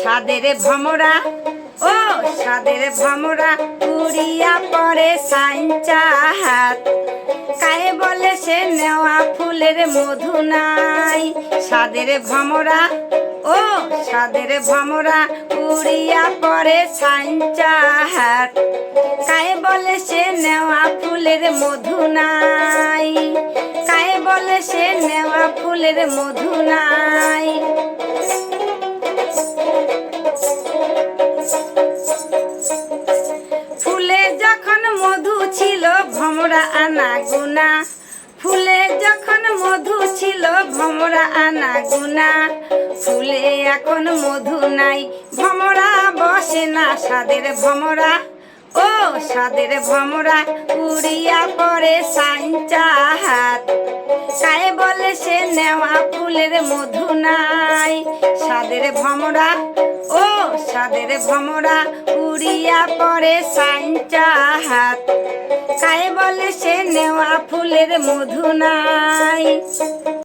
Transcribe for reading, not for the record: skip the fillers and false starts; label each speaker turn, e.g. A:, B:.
A: সাদের ভমরা ও সাদের ভমরা উড়িয়া পরে সাইঞ্চা হাত, কায়ে বলে সে নেওয়া ফুলের মধু নাই। সাদের ভমরা ও সাদের ভমরা উড়িয়া পরে সাইঞ্চা হাত, কায়ে বলে সে নেওয়া ফুলের মধু নাই। কায়ে বলে সে নেওয়া ফুলের মধু নাই। ফুলে যখন মধু ছিল ভমরা আনা গুনা, ফুলে যখন মধু ছিল ভমরা আনা গুনা, ফুলে এখন মধু নাই ভমরা বসে না। সাদের ভমরা ও সাদের ভমরা উড়িয়া পরে সাইঞ্চা হাত, কায়ে বলে সে নেওয়া ফুলের মধু নাই। সাদের ভমরা ও সাদের ভমরা উড়িয়া পরে সাইঞ্চা হাত, কায়ে বলে সে নেওয়া ফুলের মধু নাই।